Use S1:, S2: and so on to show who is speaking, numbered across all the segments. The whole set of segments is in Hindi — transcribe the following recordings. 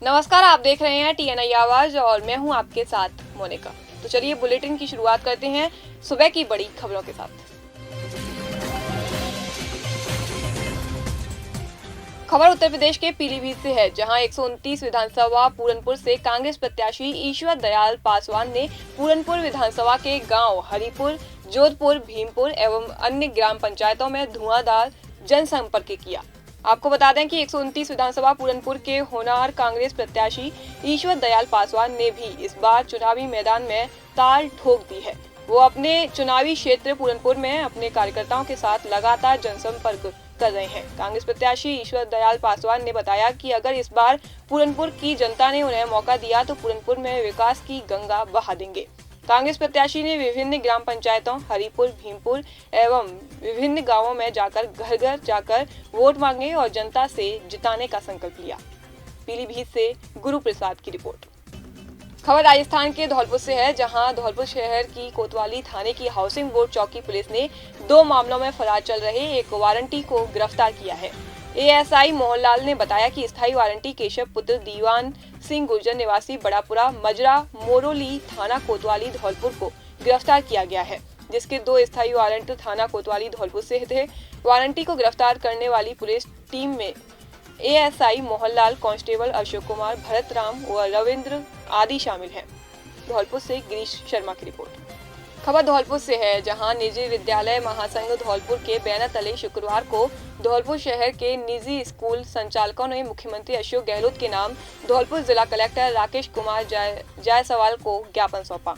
S1: नमस्कार, आप देख रहे हैं TNI आवाज और मैं हूं आपके साथ मोनिका। तो चलिए बुलेटिन की शुरुआत करते हैं सुबह की बड़ी खबरों के साथ। खबर उत्तर प्रदेश के पीलीभीत से है, जहां 129 विधानसभा पूरनपुर से कांग्रेस प्रत्याशी ईश्वर दयाल पासवान ने पूरनपुर विधानसभा के गांव हरिपुर, जोधपुर, भीमपुर एवं अन्य ग्राम पंचायतों में धुआंधार जनसंपर्क किया। आपको बता दें कि 129 विधानसभा पूरनपुर के होनहार कांग्रेस प्रत्याशी ईश्वर दयाल पासवान ने भी इस बार चुनावी मैदान में ताल ठोक दी है। वो अपने चुनावी क्षेत्र पूरनपुर में अपने कार्यकर्ताओं के साथ लगातार जनसंपर्क कर रहे हैं। कांग्रेस प्रत्याशी ईश्वर दयाल पासवान ने बताया कि अगर इस बार पूरनपुर की जनता ने उन्हें मौका दिया तो पूरनपुर में विकास की गंगा बहा देंगे। कांग्रेस प्रत्याशी ने विभिन्न ग्राम पंचायतों हरिपुर, भीमपुर एवं विभिन्न गांवों में जाकर घर घर जाकर वोट मांगे और जनता से जिताने का संकल्प लिया। पीलीभीत से गुरु प्रसाद की रिपोर्ट। खबर राजस्थान के धौलपुर से है, जहां धौलपुर शहर की कोतवाली थाने की हाउसिंग बोर्ड चौकी पुलिस ने 2 मामलों में फरार चल रहे एक वारंटी को गिरफ्तार किया है। ASI मोहनलाल ने बताया कि स्थायी वारंटी केशव पुत्र दीवान सिंह गुर्जर निवासी बड़ापुरा मजरा मोरोली थाना कोतवाली धौलपुर को गिरफ्तार किया गया है, जिसके 2 स्थायी वारंट थाना कोतवाली धौलपुर से थे। वारंटी को गिरफ्तार करने वाली पुलिस टीम में ASI मोहनलाल, कांस्टेबल अशोक कुमार, भरत राम व रविंद्र आदि शामिल हैं। धौलपुर से गिरीश शर्मा की रिपोर्ट। खबर धौलपुर से है, जहां निजी विद्यालय महासंघ धौलपुर के बैनर तले शुक्रवार को धौलपुर शहर के निजी स्कूल संचालकों ने मुख्यमंत्री अशोक गहलोत के नाम धौलपुर जिला कलेक्टर राकेश कुमार जायसवाल को ज्ञापन सौंपा,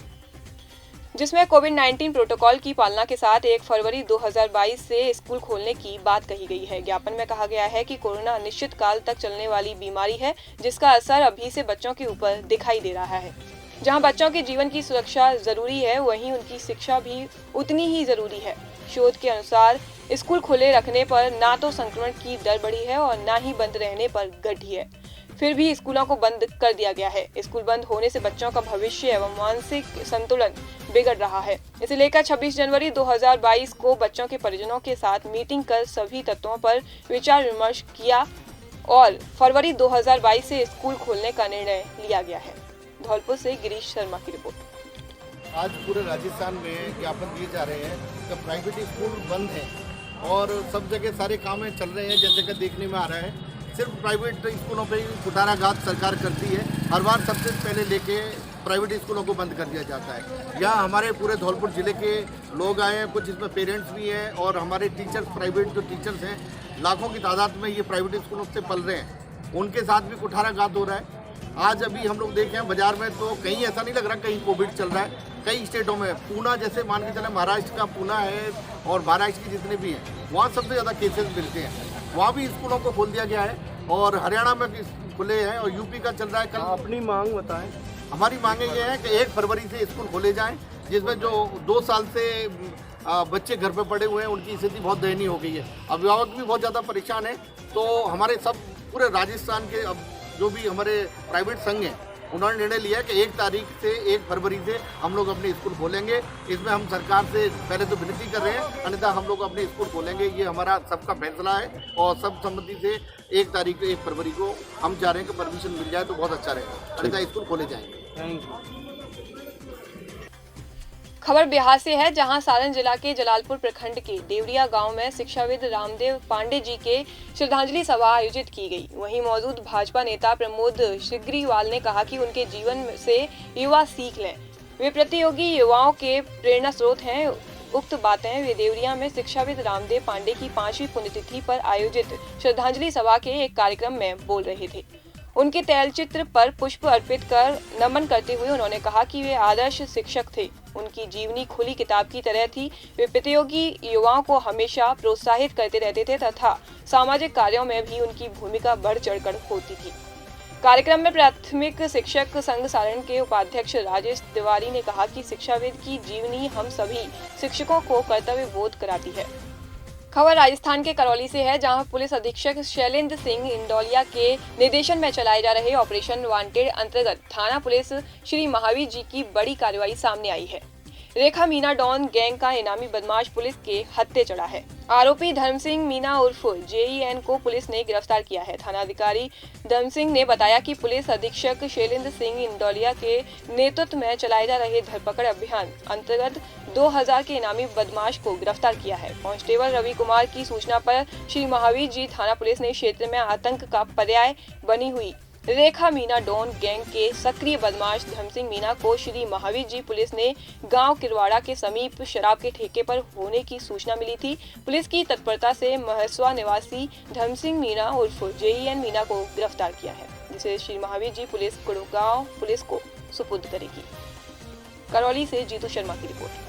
S1: जिसमें कोविड-19 प्रोटोकॉल की पालना के साथ 1 फरवरी 2022 से स्कूल खोलने की बात कही गई है। ज्ञापन में कहा गया है कि कोरोना अनिश्चित काल तक चलने वाली बीमारी है, जिसका असर अभी से बच्चों के ऊपर दिखाई दे रहा है। जहां बच्चों के जीवन की सुरक्षा जरूरी है, वहीं उनकी शिक्षा भी उतनी ही जरूरी है। शोध के अनुसार स्कूल खुले रखने पर ना तो संक्रमण की दर बढ़ी है और ना ही बंद रहने पर घटी है। फिर भी स्कूलों को बंद कर दिया गया है। स्कूल बंद होने से बच्चों का भविष्य एवं मानसिक संतुलन बिगड़ रहा है। इसे लेकर 26 जनवरी 2022 को बच्चों के परिजनों के साथ मीटिंग कर सभी तत्वों पर विचार विमर्श किया और फरवरी 2022 से स्कूल खोलने का निर्णय लिया गया है। धौलपुर से गिरीश शर्मा की रिपोर्ट।
S2: आज पूरे राजस्थान में ज्ञापन दिए जा रहे हैं कि प्राइवेट स्कूल बंद हैं और सब जगह सारे काम चल रहे हैं, जैसे कि देखने में आ रहा है। सिर्फ प्राइवेट स्कूलों पे ही कुठाराघात सरकार करती है। हर बार सबसे पहले लेके प्राइवेट स्कूलों को बंद कर दिया जाता है। यहाँ हमारे पूरे धौलपुर जिले के लोग आए हैं, कुछ इसमें पेरेंट्स भी हैं और हमारे टीचर्स, प्राइवेट जो टीचर्स हैं लाखों की तादाद में ये प्राइवेट स्कूलों से पल रहे हैं, उनके साथ भी कुठाराघात हो रहा है। आज अभी हम लोग देखें बाजार में तो कहीं ऐसा नहीं लग रहा कहीं कोविड चल रहा है। कई स्टेटों में पूना जैसे मान के चले, महाराष्ट्र का पूना है और महाराष्ट्र के जितने भी हैं वहाँ सबसे ज़्यादा केसेस मिलते हैं। वहाँ भी स्कूलों को खोल दिया गया है और हरियाणा में भी खुले हैं और यूपी का चल रहा है। कल
S3: अपनी मांग बताएं।
S2: हमारी मांगे ये है कि 1 फरवरी से स्कूल खोले जाएं, जिसमें जो 2 साल से बच्चे घर पे पड़े हुए हैं उनकी स्थिति बहुत दयनीय हो गई है। अभिभावक भी बहुत ज़्यादा परेशान है। तो हमारे सब पूरे राजस्थान के अब जो भी हमारे प्राइवेट संघ हैं उन्होंने निर्णय लिया कि 1 तारीख से 1 फरवरी से हम लोग अपने स्कूल खोलेंगे। इसमें हम सरकार से पहले तो विनती कर रहे हैं, अन्यथा हम लोग अपने स्कूल खोलेंगे। ये हमारा सबका फैसला है और सब सम्मति से 1 तारीख 1 फरवरी को हम चाह रहे हैं कि परमिशन मिल जाए तो बहुत अच्छा रहेगा, अन्यथा स्कूल खोले जाएंगे।
S3: Thank you.
S1: खबर बिहार से है, जहां सारण जिला के जलालपुर प्रखंड के देवरिया गांव में शिक्षाविद रामदेव पांडे जी के श्रद्धांजलि सभा आयोजित की गई। वहीं मौजूद भाजपा नेता प्रमोद सिग्रीवाल ने कहा कि उनके जीवन से युवा सीख लें, वे प्रतियोगी युवाओं के प्रेरणा स्रोत हैं। उक्त बातें वे देवरिया में शिक्षाविद रामदेव पांडे की 5वीं पुण्यतिथि पर आयोजित श्रद्धांजलि सभा के एक कार्यक्रम में बोल रहे थे। उनके तैलचित्र पर पुष्प अर्पित कर नमन करते हुए उन्होंने कहा कि वे आदर्श शिक्षक थे। उनकी जीवनी खुली किताब की तरह थी। वे प्रतियोगी युवाओं को हमेशा प्रोत्साहित करते रहते थे तथा सामाजिक कार्यों में भी उनकी भूमिका बढ़ चढ़कर होती थी। कार्यक्रम में प्राथमिक शिक्षक संघ सारण के उपाध्यक्ष राजेश तिवारी ने कहा कि शिक्षाविद की जीवनी हम सभी शिक्षकों को कर्तव्य बोध कराती है। खबर राजस्थान के करौली से है, जहां पुलिस अधीक्षक शैलेंद्र सिंह इंदौलिया के निर्देशन में चलाए जा रहे ऑपरेशन वांटेड अंतर्गत थाना पुलिस श्री महावीर जी की बड़ी कार्रवाई सामने आई है। रेखा मीना डॉन गैंग का इनामी बदमाश पुलिस के हत्थे चढ़ा है। आरोपी धर्म सिंह मीना उर्फ JEN को पुलिस ने गिरफ्तार किया है। थानाधिकारी धर्म सिंह ने बताया कि पुलिस अधीक्षक शैलेंद्र सिंह इंदौलिया के नेतृत्व में चलाए जा रहे धरपकड़ अभियान अंतर्गत 2000 के इनामी बदमाश को गिरफ्तार किया है। कांस्टेबल रवि कुमार की सूचना पर श्री महावीर जी थाना पुलिस ने क्षेत्र में आतंक का पर्याय बनी हुई रेखा मीना डॉन गैंग के सक्रिय बदमाश धर्म सिंह मीना को श्री महावीर जी पुलिस ने गांव किरवाड़ा के समीप शराब के ठेके पर होने की सूचना मिली थी। पुलिस की तत्परता से महसवा निवासी धर्म सिंह मीना उर्फ JEN मीना को गिरफ्तार किया है, जिसे श्री महावीर जी पुलिस गुड़गांव पुलिस को सुपुर्द करेगी। करौली से जीतू शर्मा की रिपोर्ट।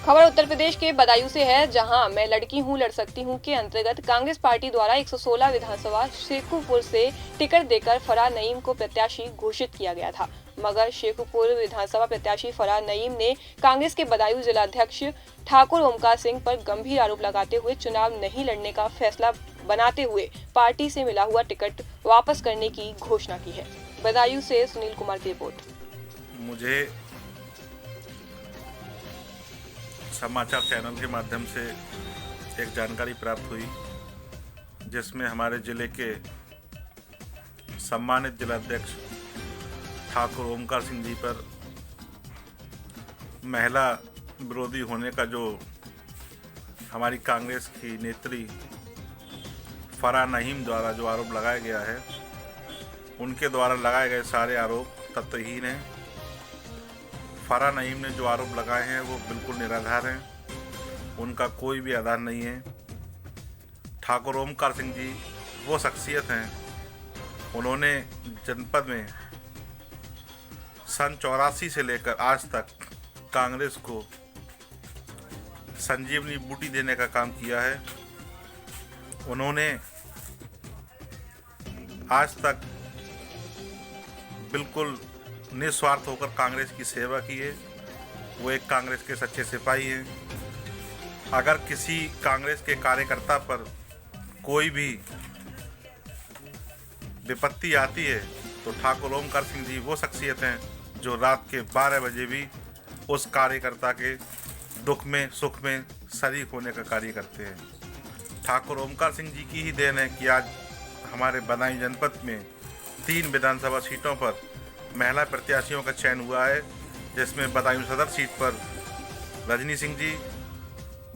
S1: खबर उत्तर प्रदेश के बदायूं से है, जहां मैं लड़की हूं लड़ सकती हूं के अंतर्गत कांग्रेस पार्टी द्वारा 116 विधानसभा शेखुपुर से टिकट देकर फरार नईम को प्रत्याशी घोषित किया गया था, मगर शेखुपुर विधानसभा प्रत्याशी फरार नईम ने कांग्रेस के बदायूं जिलाध्यक्ष ठाकुर ओमकार सिंह पर गंभीर आरोप लगाते हुए चुनाव नहीं लड़ने का फैसला बनाते हुए पार्टी से मिला हुआ टिकट वापस करने की घोषणा की है। बदायूं से सुनील कुमार की रिपोर्ट।
S3: मुझे समाचार चैनल के माध्यम से एक जानकारी प्राप्त हुई, जिसमें हमारे जिले के सम्मानित जिलाध्यक्ष ठाकुर ओमकार सिंह जी पर महिला विरोधी होने का जो हमारी कांग्रेस की नेत्री फरार नईम द्वारा जो आरोप लगाया गया है, उनके द्वारा लगाए गए सारे आरोप तथ्यहीन हैं। फरार नईम ने जो आरोप लगाए हैं वो बिल्कुल निराधार हैं, उनका कोई भी आधार नहीं है। ठाकुर ओमकार सिंह जी वो शख्सियत हैं, उन्होंने जनपद में सन 84 से लेकर आज तक कांग्रेस को संजीवनी बूटी देने का काम किया है। उन्होंने आज तक बिल्कुल निस्वार्थ होकर कांग्रेस की सेवा की है। वो एक कांग्रेस के सच्चे सिपाही हैं। अगर किसी कांग्रेस के कार्यकर्ता पर कोई भी विपत्ति आती है तो ठाकुर ओमकार सिंह जी वो शख्सियत हैं जो रात के 12 बजे भी उस कार्यकर्ता के दुख में सुख में शरीक होने का कार्य करते हैं। ठाकुर ओमकार सिंह जी की ही देन है कि आज हमारे बदायूं जनपद में 3 विधानसभा सीटों पर महिला प्रत्याशियों का चयन हुआ है, जिसमें बदायूं सदर सीट पर रजनी सिंह जी,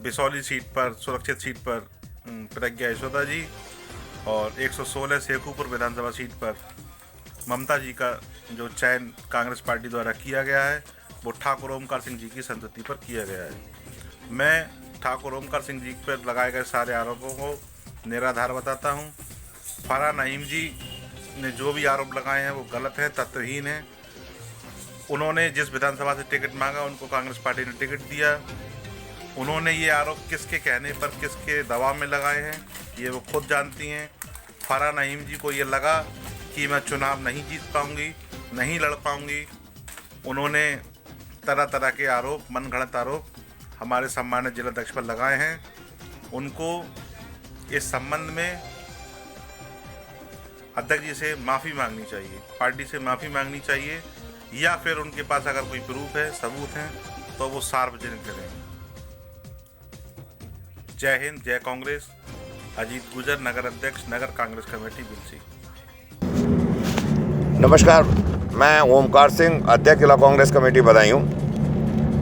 S3: बिसौली सीट पर सुरक्षित सीट पर प्रज्ञा यशोदा जी और 116 शेखुपुर विधानसभा सीट पर ममता जी का जो चयन कांग्रेस पार्टी द्वारा किया गया है वो ठाकुर ओमकार सिंह जी की संतति पर किया गया है। मैं ठाकुर ओमकार सिंह जी पर लगाए गए सारे आरोपों को निराधार बताता हूँ। फरार नईम जी ने जो भी आरोप लगाए हैं वो गलत है, तथ्यहीन है। उन्होंने जिस विधानसभा से टिकट मांगा उनको कांग्रेस पार्टी ने टिकट दिया। उन्होंने ये आरोप किसके कहने पर किसके दबाव में लगाए हैं ये वो खुद जानती हैं। फरार नईम जी को ये लगा कि मैं चुनाव नहीं जीत पाऊंगी, नहीं लड़ पाऊंगी। उन्होंने तरह तरह के आरोप, मनगढ़ंत आरोप हमारे सम्मानित जिलाध्यक्ष पर लगाए हैं। उनको इस संबंध में अध्यक्ष जी से माफ़ी मांगनी चाहिए, पार्टी से माफ़ी मांगनी चाहिए, या फिर उनके पास अगर कोई प्रूफ है, सबूत हैं तो वो सार्वजनिक करें। जय हिंद, जय कांग्रेस। अजीत गुजर, नगर अध्यक्ष, नगर कांग्रेस कमेटी बिलसी।
S4: नमस्कार, मैं ओमकार सिंह, अध्यक्ष जिला कांग्रेस कमेटी बदायूं।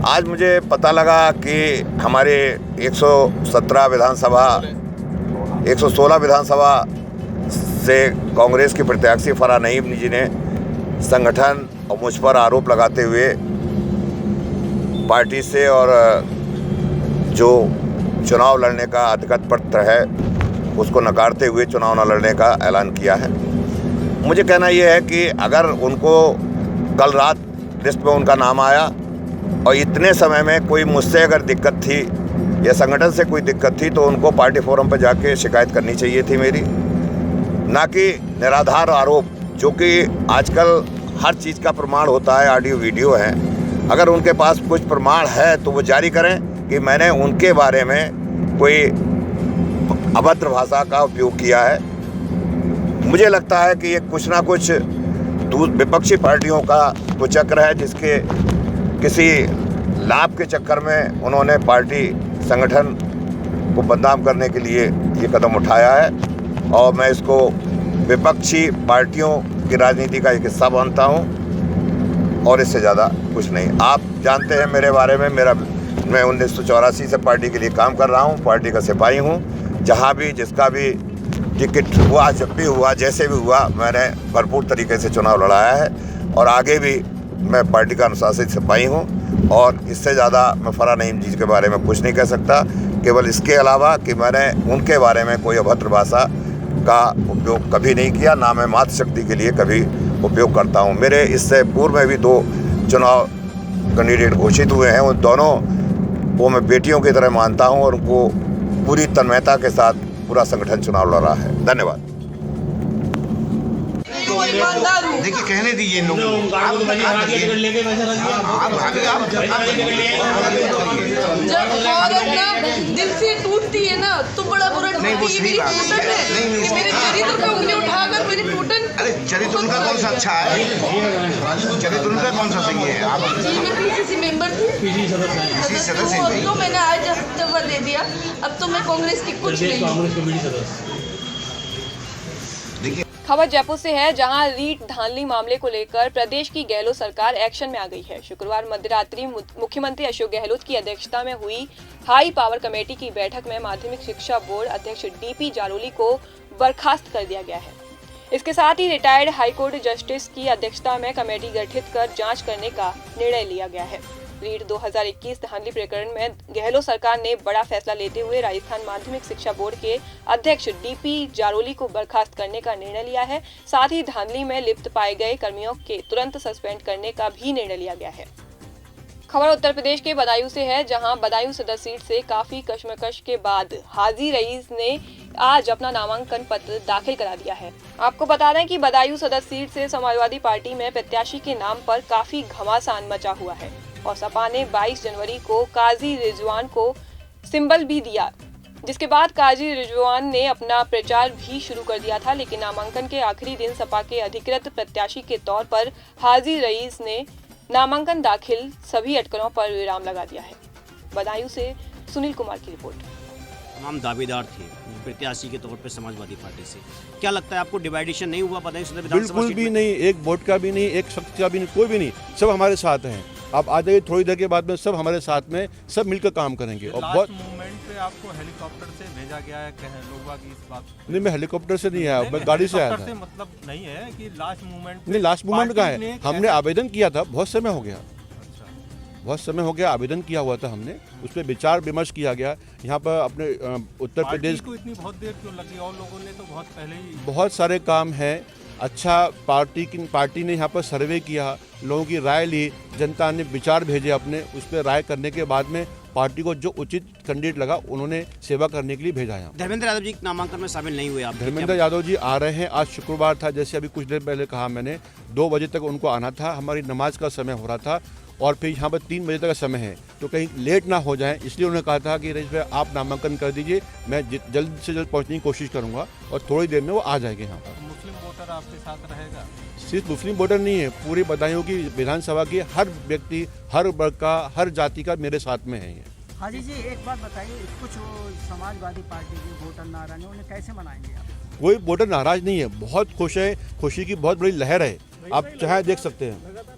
S4: आज मुझे पता लगा कि हमारे 116 विधानसभा से कांग्रेस के प्रत्याशी फरार नईम जी ने संगठन और मुझ पर आरोप लगाते हुए पार्टी से और जो चुनाव लड़ने का अधिकृत पत्र है उसको नकारते हुए चुनाव न लड़ने का ऐलान किया है। मुझे कहना यह है कि अगर उनको कल रात लिस्ट में उनका नाम आया और इतने समय में कोई मुझसे अगर दिक्कत थी या संगठन से कोई दिक्कत थी तो उनको पार्टी फोरम पर जाके शिकायत करनी चाहिए थी मेरी, ना कि निराधार आरोप, जो कि आजकल हर चीज़ का प्रमाण होता है, ऑडियो वीडियो है। अगर उनके पास कुछ प्रमाण है तो वो जारी करें कि मैंने उनके बारे में कोई अभद्र भाषा का उपयोग किया है। मुझे लगता है कि ये कुछ ना कुछ विपक्षी पार्टियों का कुचक्र है, जिसके किसी लाभ के चक्कर में उन्होंने पार्टी संगठन को बदनाम करने के लिए ये कदम उठाया है और मैं इसको विपक्षी पार्टियों की राजनीति का एक हिस्सा मानता हूँ और इससे ज़्यादा कुछ नहीं। आप जानते हैं मेरे बारे में, मैं 1984 से पार्टी के लिए काम कर रहा हूँ, पार्टी का सिपाही हूँ। जहाँ भी जिसका भी टिकट हुआ, जब भी हुआ, जैसे भी हुआ, मैंने भरपूर तरीके से चुनाव लड़ाया है और आगे भी मैं पार्टी का अनुशासित सिपाही हूँ और इससे ज़्यादा मैं फराह नईम जी के बारे में कुछ नहीं कह सकता, केवल इसके अलावा कि मैंने उनके बारे में कोई अभद्र भाषा का उपयोग कभी नहीं किया, ना मैं मातृशक्ति के लिए कभी उपयोग करता हूँ। मेरे इससे पूर्व में भी 2 चुनाव कैंडिडेट घोषित हुए हैं, उन दोनों को मैं बेटियों की तरह मानता हूँ और उनको पूरी तन्मयता के साथ पूरा संगठन चुनाव लड़ रहा है। धन्यवाद।
S5: देखिए कहने दीजिए इन लोगों को।
S6: जब औरत ना दिल से टूटती है ना तो बड़ा बुरा टूटती है। मेरी टूटन है कि मेरे चरित्र पे उंगली उठाकर मेरी टूटन।
S5: अरे चरित्र उनका कौन सा अच्छा है? चरित्र उनका कौन सा सही है? आप
S6: जी मैं पीसीसी मेंबर थी, सदस्य हूँ, तो मैंने आज इस्तीफा दे दिया। अब तो मैं कांग्रेस की कुछ नहीं हूँ।
S1: खबर जयपुर से है, जहां रीट धांधली मामले को लेकर प्रदेश की गहलोत सरकार एक्शन में आ गई है। शुक्रवार मध्यरात्रि मुख्यमंत्री अशोक गहलोत की अध्यक्षता में हुई हाई पावर कमेटी की बैठक में माध्यमिक शिक्षा बोर्ड अध्यक्ष डीपी जारोली को बर्खास्त कर दिया गया है। इसके साथ ही रिटायर्ड हाईकोर्ट जस्टिस की अध्यक्षता में कमेटी गठित कर जांच करने का निर्णय लिया गया है। रीट 2021 धांधली प्रकरण में गहलोत सरकार ने बड़ा फैसला लेते हुए राजस्थान माध्यमिक शिक्षा बोर्ड के अध्यक्ष डीपी जारोली को बर्खास्त करने का निर्णय लिया है। साथ ही धांधली में लिप्त पाए गए कर्मियों के तुरंत सस्पेंड करने का भी निर्णय लिया गया है। खबर उत्तर प्रदेश के बदायूं से है, जहां बदायूं सदर सीट से काफी कशमकश के बाद हाजी रईस ने आज अपना नामांकन पत्र दाखिल करा दिया है। आपको बता दें कि बदायूं सदर सीट से समाजवादी पार्टी में प्रत्याशी के नाम पर काफी घमासान मचा हुआ है और सपा ने 22 जनवरी को काजी रिजवान को सिंबल भी दिया, जिसके बाद काजी रिजवान ने अपना प्रचार भी शुरू कर दिया था। लेकिन नामांकन के आखिरी दिन सपा के अधिकृत प्रत्याशी के तौर पर हाजी रईस ने नामांकन दाखिल सभी अटकलों पर विराम लगा दिया है। बदायूं से सुनील कुमार की रिपोर्ट।
S7: तमाम दावेदार थे प्रत्याशी के तौर पर समाजवादी पार्टी से। क्या लगता है आपको डिवाइडेशन नहीं हुआ बदायूं सदर विधानसभा?
S8: बिल्कुल भी नहीं, एक वोट का भी नहीं, एक शख्स का भी नहीं, कोई भी नहीं, सब हमारे साथ हैं। आप आ जाइए थोड़ी देर के बाद में, सब हमारे साथ में सब मिलकर काम करेंगे। और बहुत
S9: मूवमेंट पे आपको हेलीकॉप्टर से भेजा गया है, लोग बाग इस बात
S8: नहीं, मैं हेलीकॉप्टर से नहीं आया, मैं गाड़ी से आया था।
S9: मतलब नहीं है कि लास्ट मूवमेंट
S8: नहीं, लास्ट मूवमेंट का है, हमने आवेदन किया था, बहुत समय हो गया, बहुत समय हो गया, आवेदन किया हुआ था हमने, उस पर विचार विमर्श किया गया। यहाँ पर अपने उत्तर प्रदेश
S9: को इतनी बहुत देर क्यों लगी? और लोगों ने तो बहुत पहले ही
S8: बहुत सारे काम हैं। अच्छा, पार्टी ने यहाँ पर सर्वे किया, लोगों की राय ली, जनता ने विचार भेजे अपने, उस पर राय करने के बाद में पार्टी को जो उचित कैंडिडेट लगा उन्होंने सेवा करने के लिए भेजा। यहाँ
S7: धर्मेंद्र यादव जी नामांकन में शामिल नहीं हुए आप?
S8: धर्मेंद्र यादव जी आ रहे हैं, आज शुक्रवार था, जैसे अभी कुछ देर पहले कहा मैंने, 2 बजे तक उनको आना था, हमारी नमाज का समय हो रहा था और फिर यहाँ पर 3 बजे तक का समय है, तो कहीं लेट ना हो जाए, इसलिए उन्होंने कहा था कि रईस भाई आप नामांकन कर दीजिए, मैं जल्द से जल्द पहुँचने की कोशिश करूँगा और थोड़ी देर में वो आ जाएंगे यहाँ पर।
S9: मुस्लिम वोटर आपके साथ रहेगा?
S8: सिर्फ मुस्लिम वोटर नहीं है, पूरी बदायूं की विधानसभा की हर व्यक्ति, हर वर्ग का, हर जाति का मेरे साथ में है ये।
S10: हाजी जी, एक बात बताइए, कुछ समाजवादी पार्टी के वोटर नाराज हैं, उन्हें कैसे मनाएंगे आप?
S8: कोई वोटर नाराज नहीं है, बहुत खुश है, खुशी की बहुत बड़ी लहर है, आप चाहे देख सकते हैं।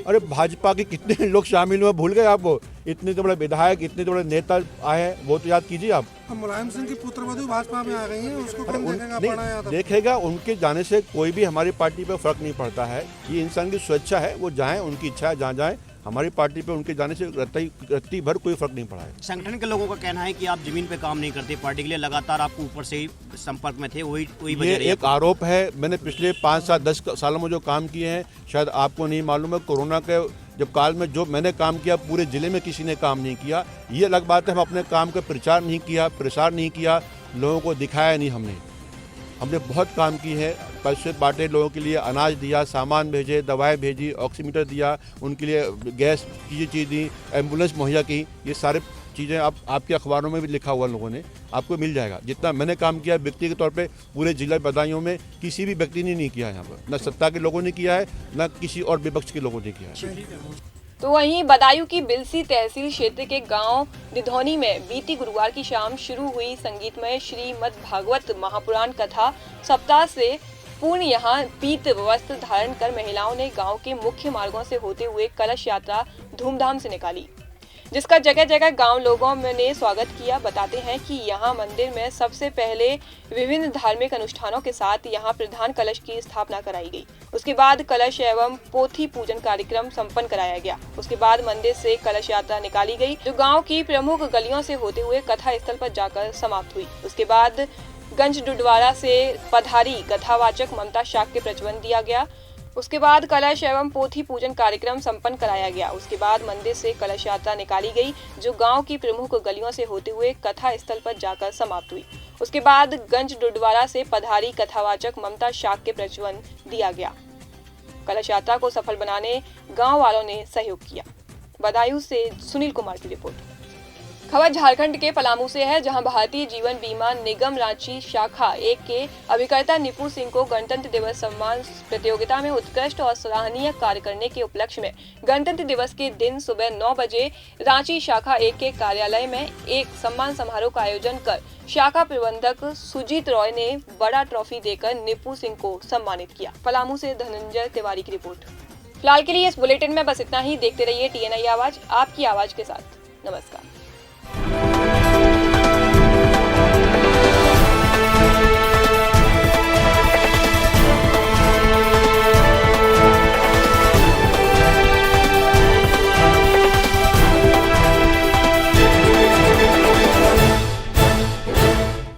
S8: अरे भाजपा के कितने लोग शामिल हुए भूल गए आपको? इतने तो बड़े विधायक, इतने तो बड़े नेता आए हैं, वो तो याद कीजिए आप।
S11: मुलायम सिंह की पुत्रवधू भाजपा में आ गई हैं, उसको कौन देखेगा?
S8: देखेगा, उनके जाने से कोई भी हमारी पार्टी पे फर्क नहीं पड़ता है, ये इंसान की स्वेच्छा है, वो जाएं, उनकी इच्छा है, जहाँ जाएं, हमारी पार्टी पे उनके जाने से रत्ती भर कोई फर्क नहीं पड़ा है।
S7: संगठन के लोगों का कहना है कि आप जमीन पे काम नहीं करते पार्टी के लिए, लगातार आप ऊपर से ही संपर्क में थे, वही
S8: ये एक आरोप है। मैंने पिछले 5 साल 10 सालों में जो काम किए हैं, शायद आपको नहीं मालूम है, कोरोना के जब काल में जो मैंने काम किया, पूरे जिले में किसी ने काम नहीं किया। ये अलग बात है, हम अपने काम का प्रचार नहीं किया, प्रसार नहीं किया, लोगों को दिखाया नहीं हमने बहुत काम की है, पैसे बांटे, लोगों के लिए अनाज दिया, सामान भेजे, दवाएं भेजी, ऑक्सीमीटर दिया, उनके लिए गैस की चीज़ दी, एम्बुलेंस मुहैया की, ये सारे चीज़ें आपके अखबारों में भी लिखा हुआ लोगों ने, आपको मिल जाएगा। जितना मैंने काम किया व्यक्ति के तौर पे पूरे जिला बदायूं में किसी भी व्यक्ति ने नहीं किया, यहाँ पर न सत्ता के लोगों ने किया है न किसी और विपक्ष के लोगों ने किया है।
S1: तो वहीं बदायूं की बिलसी तहसील क्षेत्र के गांव निधौनी में बीती गुरुवार की शाम शुरू हुई संगीतमय श्रीमद् भागवत महापुराण कथा सप्ताह से पूर्ण यहाँ पीत वस्त्र धारण कर महिलाओं ने गांव के मुख्य मार्गों से होते हुए कलश यात्रा धूमधाम से निकाली, जिसका जगह जगह गांव लोगों ने स्वागत किया। बताते हैं कि यहाँ मंदिर में सबसे पहले विभिन्न धार्मिक अनुष्ठानों के साथ यहाँ प्रधान कलश की स्थापना कराई गई। उसके बाद कलश एवं पोथी पूजन कार्यक्रम संपन्न कराया गया। उसके बाद मंदिर से कलश यात्रा निकाली गई, जो गांव की प्रमुख गलियों से होते हुए कथा स्थल पर जाकर समाप्त हुई। उसके बाद गंज डुडवारा से पधारी कथावाचक ममता शाक्य के प्रवचन दिया गया। उसके बाद कलश एवं पोथी पूजन कार्यक्रम संपन्न कराया गया। उसके बाद मंदिर से कलश यात्रा निकाली गई, जो गांव की प्रमुख गलियों से होते हुए कथा स्थल पर जाकर समाप्त हुई। उसके बाद गंज डुडवारा से पधारी कथावाचक ममता शाक्य के प्रवचन दिया गया। कलश यात्रा को सफल बनाने गांव वालों ने सहयोग किया। बदायूं से सुनील कुमार की रिपोर्ट। खबर झारखंड के पलामू से है, जहां भारतीय जीवन बीमा निगम रांची शाखा 1 के अभिकर्ता निपू सिंह को गणतंत्र दिवस सम्मान प्रतियोगिता में उत्कृष्ट और सराहनीय कार्य करने के उपलक्ष्य में गणतंत्र दिवस के दिन सुबह 9 बजे रांची शाखा 1 के कार्यालय में एक सम्मान समारोह का आयोजन कर शाखा प्रबंधक सुजीत रॉय ने बड़ा ट्रॉफी देकर निपू सिंह को सम्मानित किया। पलामू से धनंजय तिवारी की रिपोर्ट। फिलहाल के लिए इस बुलेटिन में बस इतना ही। देखते रहिए TNI आवाज, आपकी आवाज के साथ। नमस्कार।